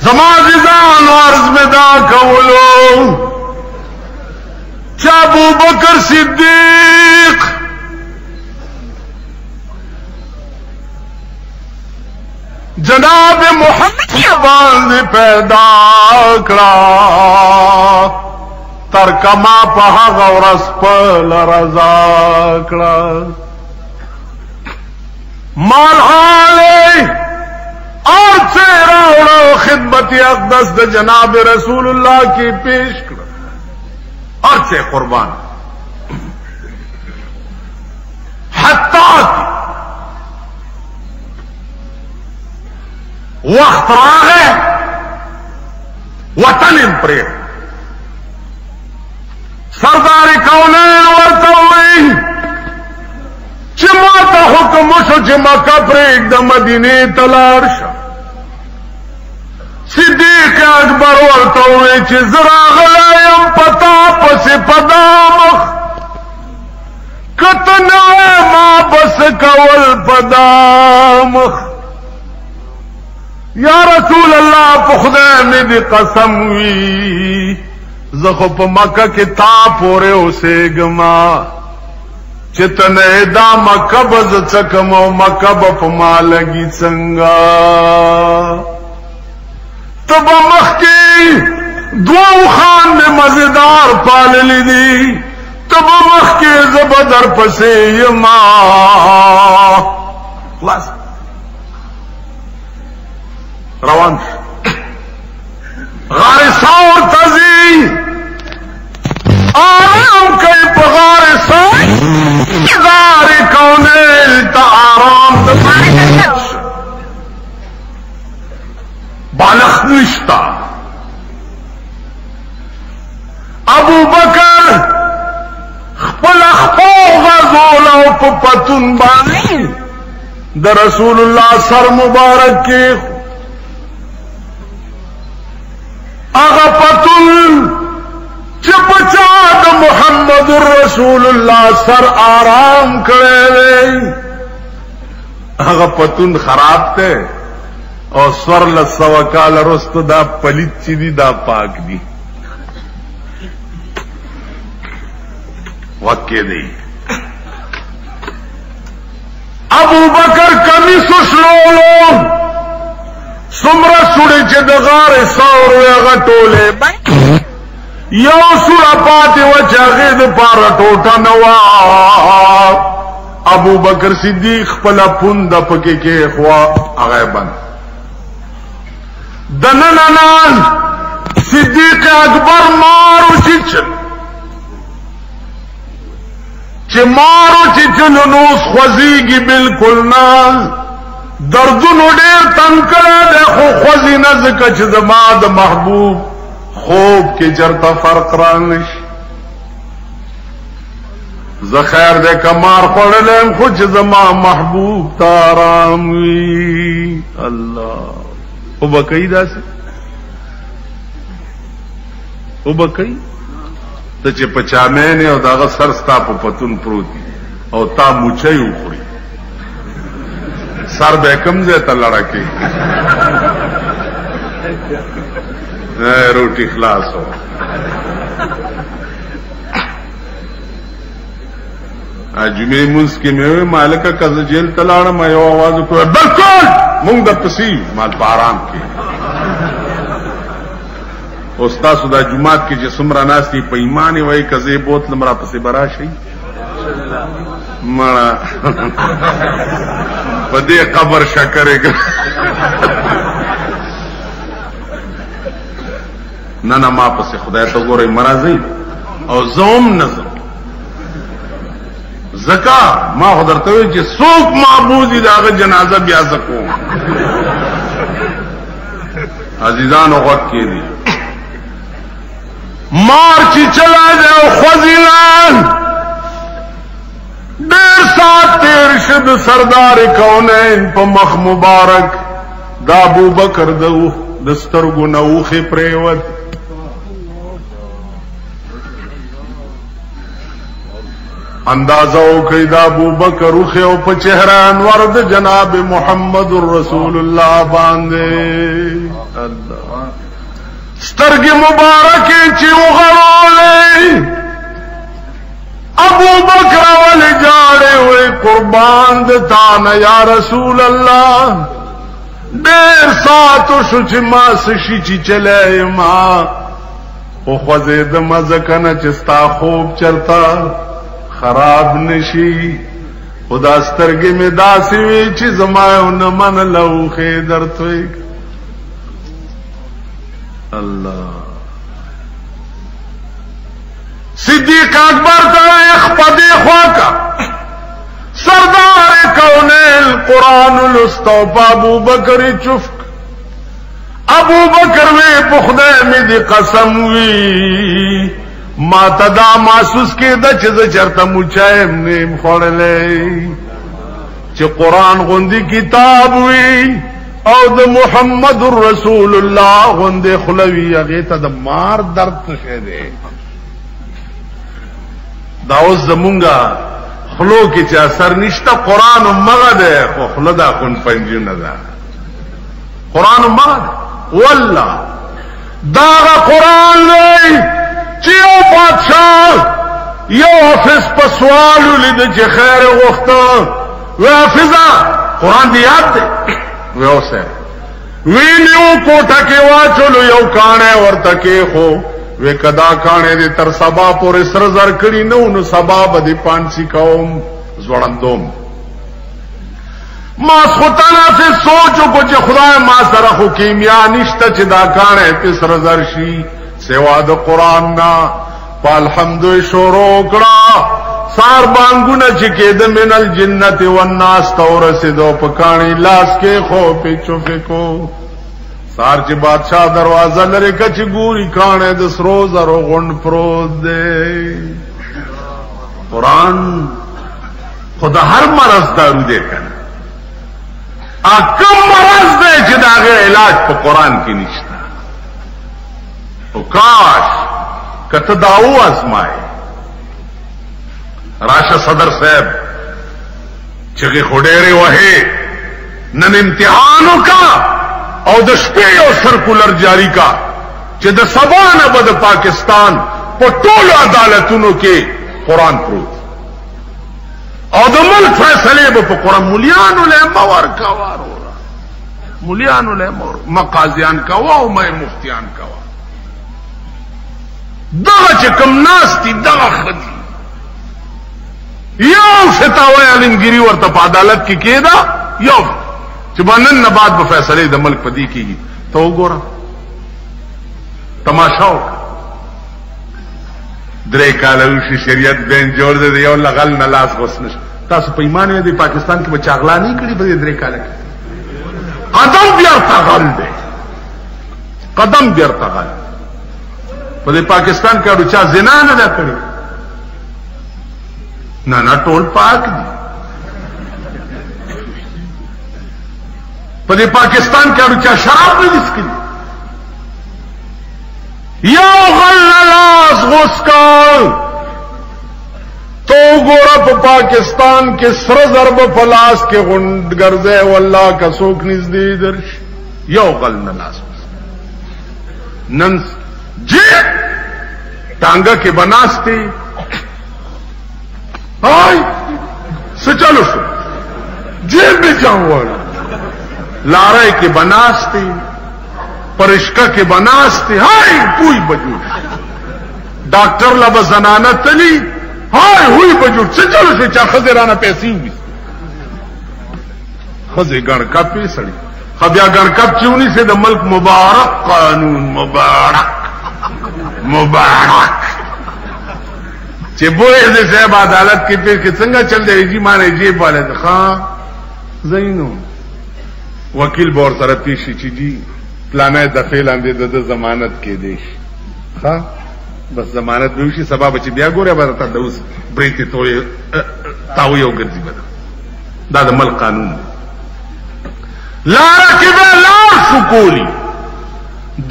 زمازدان عرض میں دا کولو چا ابو بکر صدیق جناب محمد باندې پیدا کړه تر کما په هغه ورځ په رضا کړه مال حاله اور چهره خدمت اقدس د جناب رسول الله کی پیش کړه اور سے قربان حتی وقت راغے وطن پرې سردار کونین ورته وی چې ما ته حکم وشو چې مکه پرېږده مدینې ته لاړ شه صدیق اکبر ورته وی چې زه راغلی یم پتا پسې په دا مخ که ته نه وی ما بس کول په دا مخ یا رسول الله په خدای مې دې قسم وي زه خو په مکه کې تا پورې اوسېږم چې ته نه دا مکه به زه څه کوم او مکه به په ما لګي څنګه ته به مخکې دوو خان مې مزېدار پاللی دي ته به مخکې زه به درپسې یم خلاص روان غار ثور تزي آرام کوي په غار ثور غار کونیل ته آرام د بالښت نشتا ابو بکر خپل خپو غزول او په پتون باندې د رسول الله سر مبارک کې اغا پتل چپچا د محمد رسول الله سر آرام کړي اغا پتون خراب ته او سر لسو کال رست دا پلیت چی دی دا پاک دی وکے دی ابو بکر کمی سسلولو سمرا سوڑے چے دغار سور ویغا ٹولے یو سورا پاتے وچا غید پارا ٹوٹا نوا ابو بکر صدیق پلا پند پکے کے خوا اغیبن دننان صدیق اکبر مارو چچن چے مارو چچن نوس خوزیگی بالکل نال دردونو ډیر تنکړه د خو خوځي نزدک چې زما د محبوب خوب کې چرته فرق رانش زه خیر د کمار خوړلم خو چې زما محبوب تارام وي الله او بکئی داسې او بکئی ته چې پچامې نه او دغه سر ستا په پتون پروت او تا موچي وخوري سر به کم ځای ته لړکې روټي خلاص ہو جمعې منځ کې مې مالکه کزه جیل ته لاړم یو आवाज وکړ بالکل مونږ د پسې مال باران کې استاد د جمعات کې چې څومره ناس دي په ایمان وای کزه بوتل مرا پسې برا شي مړه په دې قبر شکرېګ نه نه ما پسې خدای ته ګورې مرزي او زوم نظم زکا ما حضرت وی چې څوک معبود دي داغه جنازه بیا زکو عزیزانو وخت کې دي مار چې چلا دی او خوځیلان ډېر سات تیر شد سردار کونین په مخ مبارک دا ابو بکر د سترګو نه اوښې پرېوت اندازہ وکړئ دا ابو بکر اوښې او په چهره انور د جناب محمد رسول الله باندې الله سترګې مبارکې چې وغړولې ابو بکر ول جاړې وې قربان د تانه یا رسول الله ډېر ساتو شو چې ما سشي چې چلې ما او خوځې د مزکنه چې ستا خوب چرتا خراب نشي خدا سترګې مې داسې وي چې زما نه من لوخې درته الله صدیق اکبر تا اخپدی خواکا سردار کونین قرآن الاستوپا ابو بکر چفک ابو بکر وی پخدے میں دی قسم وی ما تدا محسوس کی دا چیز چرتا مچائم نیم خوڑلے چی قرآن غندی کتاب وی او دا محمد الرسول اللہ غندی خلوی اغیتا دا مار درد تشے دے داوز زمونگا خلو کی چا اثر نشتا قرآن مغا دے خو خلدا کن پنجو ندا قرآن مغا دے واللہ داغا قرآن لے چیو بادشاہ یو حفظ پسوالو لید چی خیر وقتا وی حفظا قرآن دی یاد دے وی اسے وی نیو کوٹا کے واچلو یو کانے ورتکے خو وی کدا کانے دی تر سبا پوری سرزر کری نو سبا بدی پانسی کوم زوڑندوم ما سخوتانا سے سوچو کو چی خدا ما سرخو کیمیا نشتا چی دا کانے تی سرزر شی سوا دا قرآن نا پا الحمدو شورو کڑا سار بانگونا چکے دا من الجنت والناس تورسی دو پکانی لاس کے خو پیچو فکو سار چی بادشاہ دروازہ لرے کچ گوری کانے دس روز رو غنڈ پروز دے قرآن خدا ہر مرض دارو دے کنا کم مرض دے چی داغے علاج پا قرآن کی نشتا او کاش کت داو ازمائے راشا صدر صاحب چگی خودیرے وحے نن امتحانوں کا او د شپې یو سرکولر جاری کا چې د سبا نه به د پاکستان په ټولو عدالتونو کې قرآن پروت او د ملک فیصلې به په قرآن مليانو له مور کاوارو مليانو له مور مقاضیان کوا او مې مفتیان کوا دغه چې کم ناس دي دغه خدي یو فتاوی علمگیری ورته په عدالت کې کېدا یو چې باندې نه بعد به فیصله د ملک پدې کیږي ته وګوره تماشا درې کاله وشي شریعت بین جوړ دې یو لغل نه لاس غوسنش تاسو په ایمان دې پاکستان کې بچاغلا نه کړی په درې کاله کې قدم بیا تغل دې قدم بیا تغل په پاکستان کې اړو چا زنا نه دا کړی نه ټول پاک دي په پاکستان کې اړو چا شراب نه دسکي یو غلاس غسکال تو ګور په پاکستان کې سر ضرب فلاس کې غوند ګرځي والله کا سوک نږدې درش یو غل نه لاس نن جی ټانګه کې بناستی هاي سچلو شو جیل میں جاؤں والا لارے کے بناستی پرشکا کے بناستی ہائے ہوئی بجور ڈاکٹر لب زنانہ تلی ہائے ہوئی بجور سچلو شو چاہ خزیرانہ پیسی ہوئی خزی گڑکا پیسڑی خبیا گڑکا چونی سے دا ملک مبارک قانون مبارک مبارک چې بوئے دے صاحب عدالت کی پیش کے څنګه چل دے جی مانے جیب والے دے خواہ زینو وکیل بور سره پیشی چی جی پلانه دفعه لاندې د ضمانت کې دیش ها بس ضمانت به شي سبب چې بیا ګوره به ته دوس بریته توي تاوي او ګرځي بده دا د ملک قانون لا رکب لا شکولی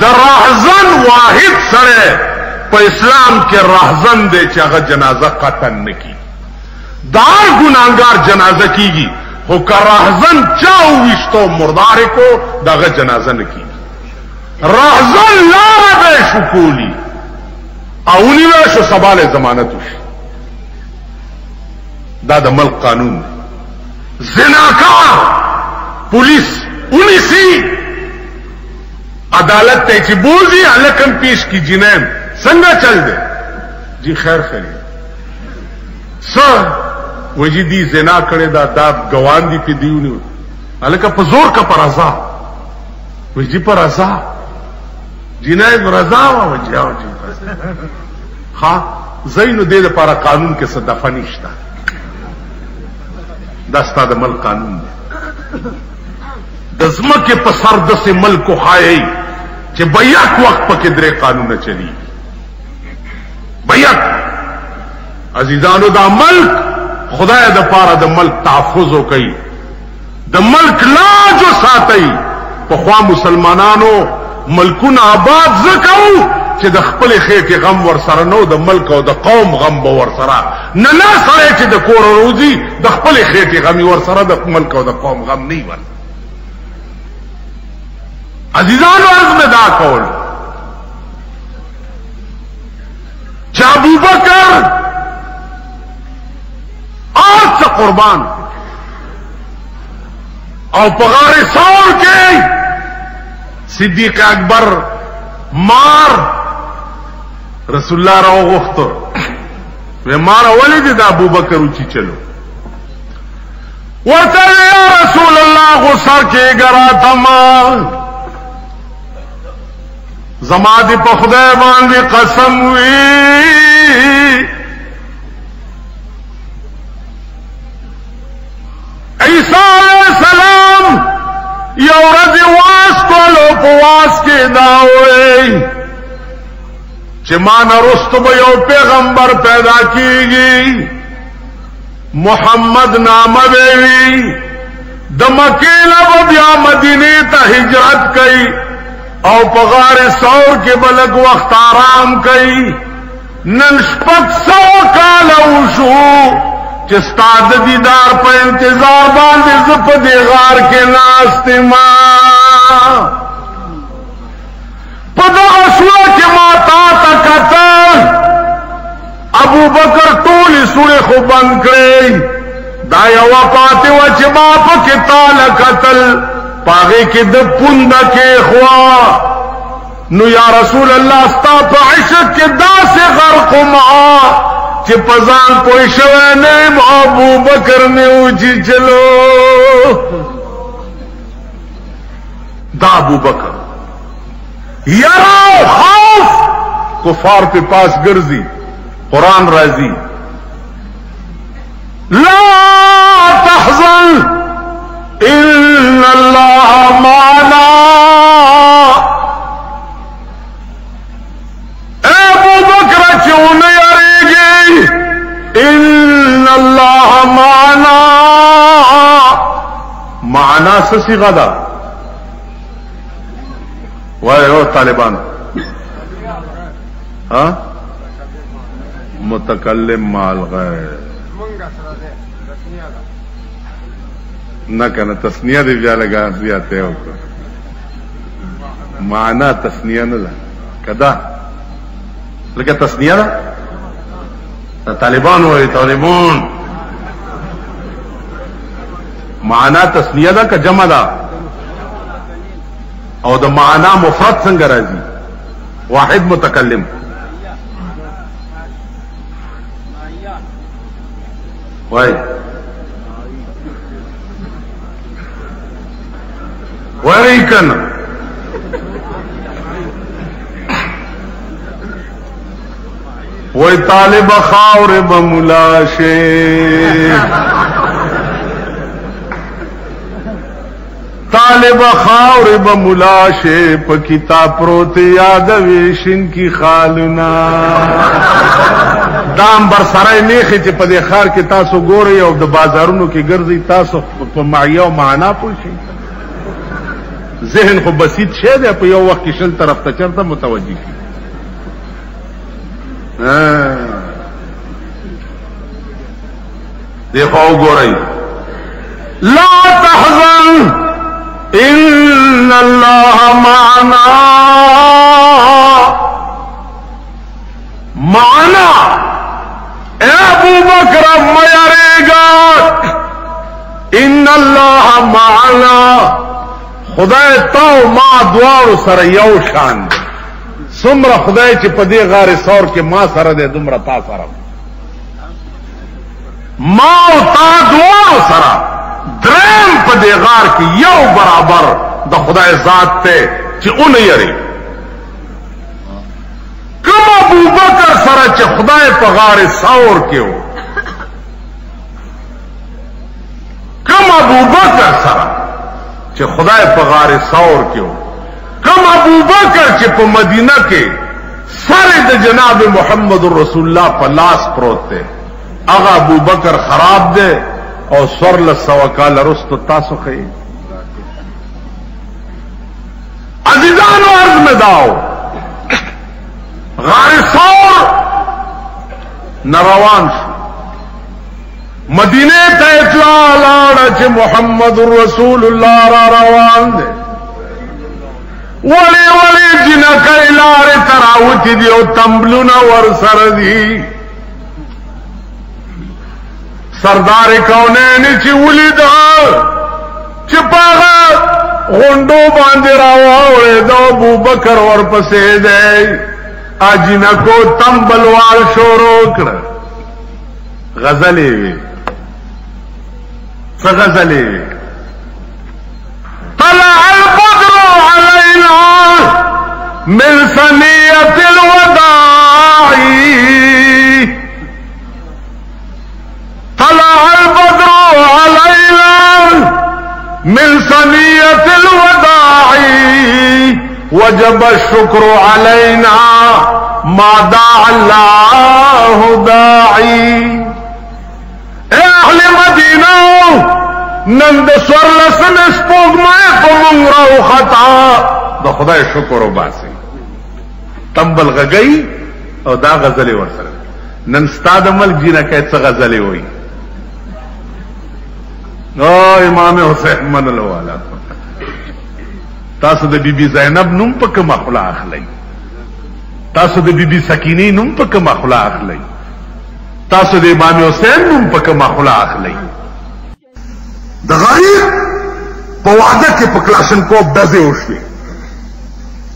درحزن واحد سره په اسلام کې راهزن دی چې هغه جنازه قتل نکي دار ګناګار جنازه کیږي خو که راهزن چاو وشتو مردار کو دغه جنازه نکي رهزن لاره به شکولی او نیوه شو سبال ضمانت وشي دا د ملک قانون زناکار پولیس انیسی عدالت ته چې بوزي الکم پیش کی جنین څنګه چل دے جی خیر خیری سر وجی دی زنا کړي دا گوان دی پی دیونی الکه په زور کا پر رضا وجی پر رضا جنین رضا وا وجی او جی ها زینو دې لپاره قانون کې صدفه نشته دا ستاسو ملک قانون دی د زمکه په سر د سه ملک خایي چې بیاک وخت پکې درې قانون چلی بیاک عزیزانو دا ملک خدای د پاره د ملک تحفظ وکي د ملک لاج ساتي په خوا مسلمانانو ملکونه آباد زکو چې د خپل خېټه غم ور سره نو د ملک او د قوم غم به ور سره نه سره چې د کور روزي د خپل خېټه غم ور سره د ملک او د قوم غم نه ور عزیزانو عرض میں دا کول چا ابو بکر آج سے قربان اور پغار سور کے صدیق اکبر مار رسول اللہ رو غفت میں مارا ولی دا ابو بکر اچھی چلو ورطل یا رسول اللہ غصر کے گرا تمام زما دی په خدای باندې قسم وی عیسی علیہ السلام یو ورځ واس کولو په واس کې دا وی چې ما نه رستو به یو پیغمبر پیدا کیږي محمد نامه وی د مکې نه بیا مدینه ته هجرت کړي او پغار سور کے بلک وقت آرام کئی نن شپک 100 کال وشو چستاد دیدار پہ انتظار باندے زپ دے غار کے ناستے ماں پدا سورہ کے ماتا تکتل ابو بکر طول سورہ خو بند کرے دا یوا پاتے وچ باپ کے تال قتل پاگے کے د پوندا کے خوا نو یا رسول اللہ ستا پا عشق کے دا سے غرق ما چی پزان پوئی شوے نیم ابو بکر نے اوچی چلو دا ابو بکر یراو خوف کفار پہ پاس گرزی قرآن رازی لا تحزن ان اللہ معنا اے ابو بکر کیوں نہیں آئے گی ان اللہ معنا معنا سے صیغہ دا وائے ہو طالبان ہاں متکلم مال غیر نہ کہنا تسنیہ دی بیا لگا زیاتے ہو معنی تسنیہ نہ کدا لکہ تسنیہ دا طالبان ہوئے طالبون معنی تسنیہ دا کا جمع دا او دا معنی مفرد سنگ راضی واحد متکلم وائی وریکن وی طالب خاور بملاشے طالب خاور بملاشے پکتا پروت یاد ویشن کی خالنا دام بر سرائی نیخی چی پا دے خار کی تاسو گوری او دا بازارونو کی گرزی تاسو پا معیہ و معنا پوشی ذہن خو بسیط شے دے پا یو وقت کی شل طرف تا چرتا متوجی کی دیکھو گو رہی لا تحزن इन्नल्लाह माना, माना ए अबू बकर मयारेगा, इन्नल्लाह माना, खुदाए तो मां दुआर सर यौ शान दे, सुमरा खुदाए ची पदे गारे सौर के मां सर दे दुमरा ता सर, मां ता दुआर सरा द्रेम पदे गार की यौ बराबर द खुदाए जात थे ची उन यरी कम अबू बकर सरा ची खुदाए पगारे सौर के हो, कम अबू बकर सरा चे खुदाए पगारे सौर के हो, कम अबू बकर चे प मदीना के सारे द जनाब मोहम्मद रसूलुल्लाह पलास प्रोते, अगा अबू बकर खराब दे और स्वर्ल सवकाल रुस्त तासो खई अजीजान अर्ज में दाओ गारे सौर नरवान मदीने का इतला लाड़ा चे मोहम्मद रसूलुल्लाह रा रवान दे वली वली जिना कैलारे तरावती दियो तंबलुना वर सरदी सरदार कौनैन ची उलिदा चिपागा गुंडो बांधे रावा दो अबू बकर और पसे दे आजिना को तंबलवाल शोरोकड़ गजले सगजले तला अलबद्र अलैना मिन सनियतिल वदाई, तला अलबद्र अलैना मिन सनियतिल वदाई, वजब शुक्र अलैना मादा अल्लाह दाई। ए अहले मदीना नंद स्वर्लसन स्पोग में को मुंगरा खता द खुदाए शुक्र बासी तंबल गई और दा गजले वरसर नंस्ताद अमल जीना कैसा गजले हुई ओ इमाम हुसैन मनलो वाला तासु द बीबी ज़ैनब नुम पक मखला अखलई, तासु द बीबी सकीनी नुम पक मखला अखलई, तासु द इमाम हुसैन नुम पक मखला अखलई। द गरीब पवादा के पकलाशन को डजे उठे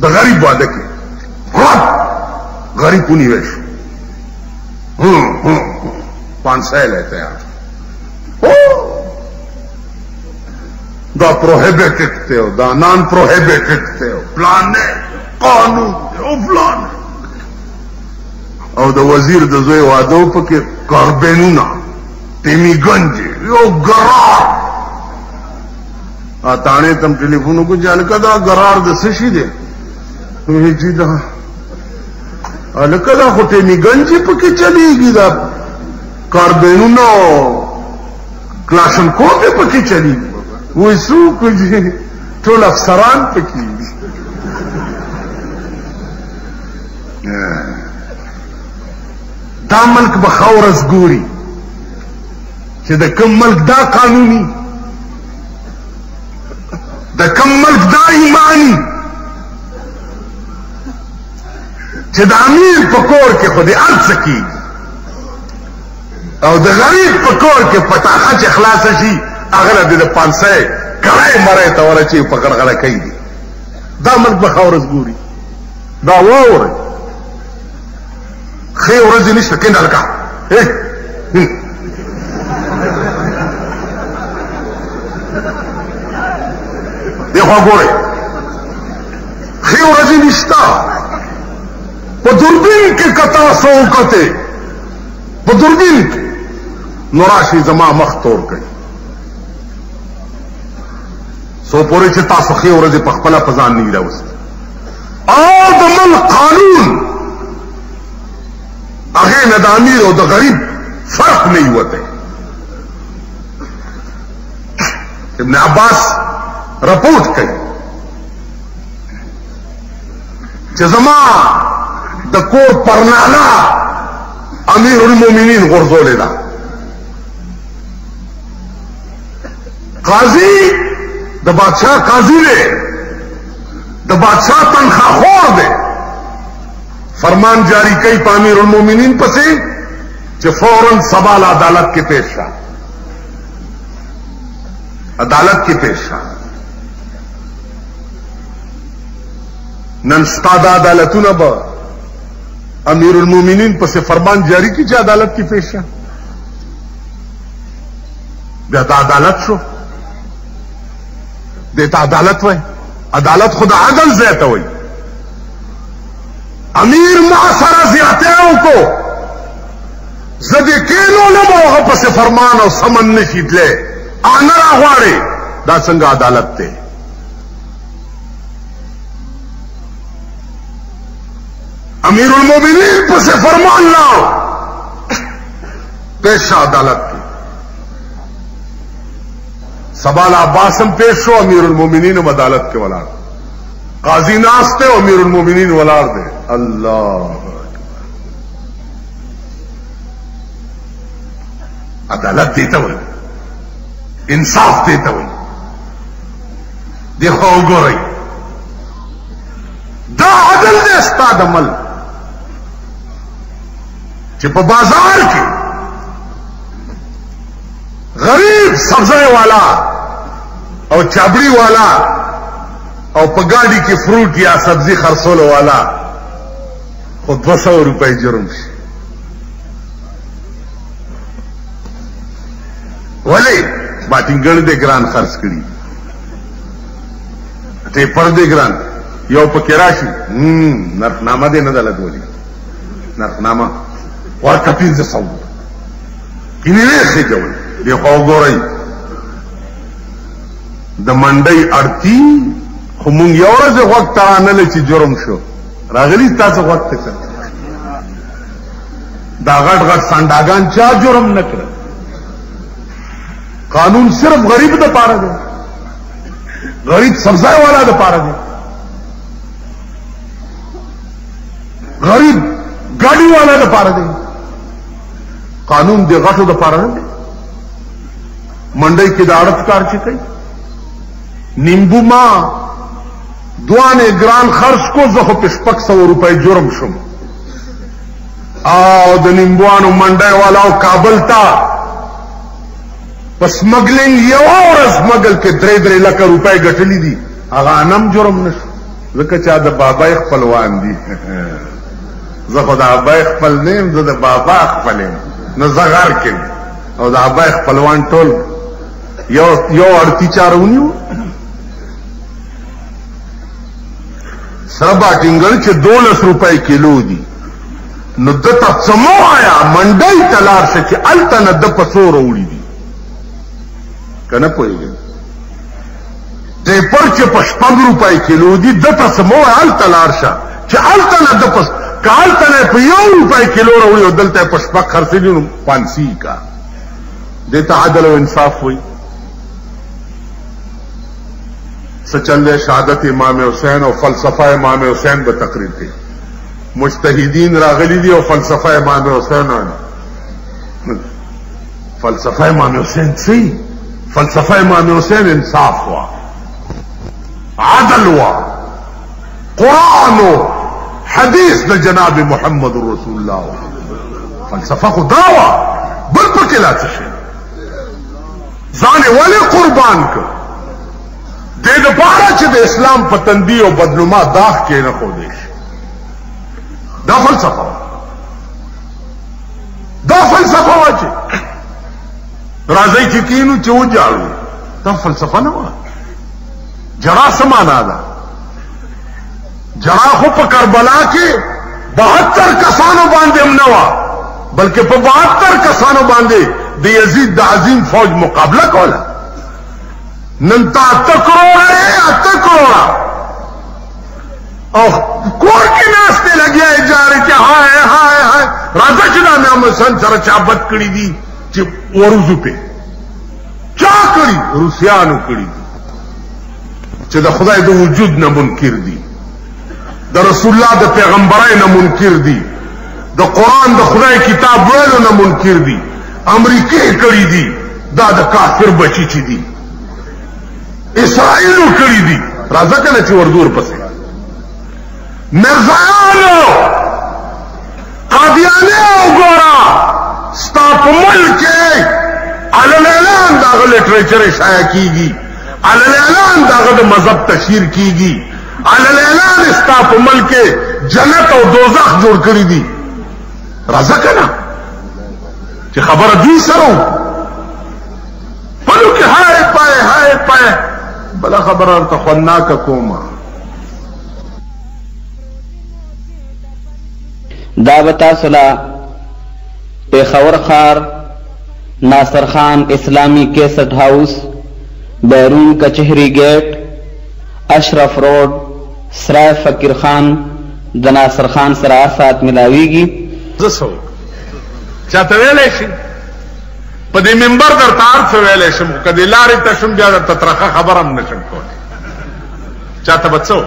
द गरीब वादे के गरीब पुनी वेश 500 लेते हैं दा प्रोहिबिटेड थे दा नॉन प्रोहिबिटेड थे प्लान ने कानून थे प्लान और द वजीर द जोए वादो पके कारबेनुना टेमीगंज यो गरार ताने तम टेलीफोन को जान कदा गरार द सशी दे तुम्हें जीदा अलकदा को टेमीगंज पके चलेगी दा कारबेनुना क्लाशन को पे पके चलेगी वो सू कुछ टोल अफसरान पकी दा मल्क बखावरस गोरी चे द कम मल्क दा कानूनी द कम मल्क दा ईमानी चे द अमीर पकोर के खुद अर्ज सकी और द गरीब पकोर के पटाखा चे खलास शी अगला दे 500 कराए मरे तवरा ची पकड़ गला कई दी दा मल्क बखावरस गोरी दा वावर खे औरज निश्त केंडल का देखो गोरे खे औरज निश्ता वो दूरबीन के कता सौकते वो दूरबीन के नौराशी जमा मख तोड़ गई सो पूरे चिता सखी और पखपला पजान नहीं रहा उसने आदमल कानून अगे नदामीर और द गरीब फर्क नहीं होते। इब्न अब्बास रिपोर्ट कई जमा द कोर परनाना अमीर उल मोमिनीन गुरजोलेदा काजी د بادشاہ قاضی دی د بادشاہ تنخواخور دی فرمان جاری کوي په امیر المومنین پسې چې فوراً سبال عدالت کې پیش شا عدالت کې پیش شا نن ستا د عدالتونه به امیر المومنین پسې فرمان جاری کی چې عدالت کې پیش شا بیا دا عدالت شو دیتا عدالت وای عدالت خدا عدل ځای ته وای امیر ما سره زیاتیو کو زدی کینو لمو هغه پسې فرمان او سمن نشي تللی آنه راغواړي دا څنګه عدالت دی امیر المومنین پسې فرمان لاو پیش عدالت کی سبال عباسم پیش شو امیر المومنین عدالت کے ولاړ قاضی ناس تے امیر المومنین ولاړ دے اللہ عدالت دیتا ہوئی انصاف دیتا ہوئی دیکھو گو رہی دا عدل دے استاد عمل چې په بازار کې غریب سبزی والا او چابڑی والا او په گاڑی کې فروٹ یا سبزی خرڅولو والا خو 200 روپے جرم شي ولی باټینګړ دې ګران خرڅ کړي ته پر دې ګران یو پکې راشي نرخنامه دې نه دلته ولي نرخنامه ورته 1500 کینه خې جوړ دی خو ګورئ د منډۍ اړتي خو مونږ یو ورځ وخت ترانل چې جرم شو راغلی تاسو وخت ته دا غټ غټ سانډاګان چا جرم نه کړ قانون صرف غریب د پاره دی غریب سبزی والا د پاره دی غریب گاڑی والا د پاره دی قانون دی غټو د پاره نه دی منډۍ کې د اړت کار چې کوي نیمبو ما دوانه ګران خرڅ کو زه خو په 600 روپۍ جرم شم او د نیمبوانو منډۍ والا او کابل ته په سمګلینګ یو ورځ مګل کې 3 لک روپۍ ګټلې دي هغه انم جرم نشو ځکه چې د بابا خپلوان دي زه خو د بابا خپل نیم زه د بابا خپلم نو زغار کې او د بابا خپلوان ټول یو اړتي چارونیو سره باټینګل چې 12 روپۍ کیلو دي نو دته سمو آیا منډۍ تلار څه چې الته نه د پسو وروړي دي کنه پوهیږي دې پر چې 5 روپۍ کیلو دي دته سمو الته لار شه چې الته نه د پس کالته نه په 1 روپۍ کیلو وروړي او دلته 5 خرڅېږي نو پانسی کا دته عدل او انصاف وي سچل شهادت امام حسین او فلسفہ امام حسین به تقریر کی مجتهدین راغلی دي او فلسفہ امام حسین فلسفہ امام حسین سی فلسفہ امام حسین انصاف ہوا عدل ہوا قرآن و حدیث د جناب محمد رسول اللہ فلسفہ خدا ہوا بل پکلا چشے زانے والے قربان کر دې د پاره چې د اسلام په تندی او بدنما داغ کې نه خو دی دا فلسفه واچي راځي چې کینو چې وځاړو دا فلسفه نه و جرا سمانا ده جرا خو په کربلا کې 72 کسانو باندې هم نه و بلکې په 72 کسانو باندې د یزید د عظیم فوج مقابله کوله نن تا 8 کروڑا او کور کې ناشته لګیا اجاره کې هاي راځه چې دا مې سن سره چا بد کړی دي چې ورزو په چا کړی روسيانو کړی چې د خدای د وجود نه منکر دي د رسول الله د پیغمبرای نه منکر دي د قران د خدای کتاب ویلو نه منکر دي امریکای کړی دي دا د کافر بچی چي دي اسرائیلو کړی دي راځه کنه چې وردور پسې مرزایانو قادیانه وګورا ستا په ملک کې علل اعلان داغه لټریچر شایع کیږي علل اعلان داغه د مذهب تشهیر کیږي علل اعلان ستا په ملک کې جنت او دوزخ جوړ کړی دي راځه کنه چې خبره دوی سره پلو کې هاي پای بلا خبره ته خناک کومه دا بتا صلا پیښور خار ناصر خان اسلامی کیسٹ ہاؤس بیرون کچہری گیٹ اشرف روڈ سرائے فقیر خان د ناصر خان سره سات ملاویږي زسو چاته ویلې شي په دې منبر در تار څه ویلې شم کدی لارې ته شم بیا د تطرخه خبرم نشم کولی چاته بچو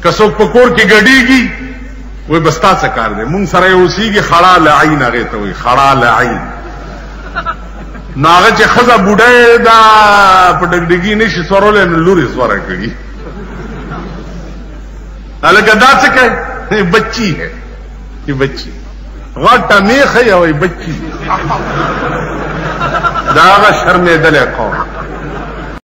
کڅوک په کور کې ګډیږي وې بستا څه کار دی مونږ سره اوسېږي خړا لعین هغه ته وي خړا لعین ناغه چې خزه بوډه دا په ډګډګي نشي سورولې نو لوري سوره کوي الګا دا څه کوي بچی ہے یہ بچی غټه میخه یا وي بچی دا هغه شرمېدلې قوم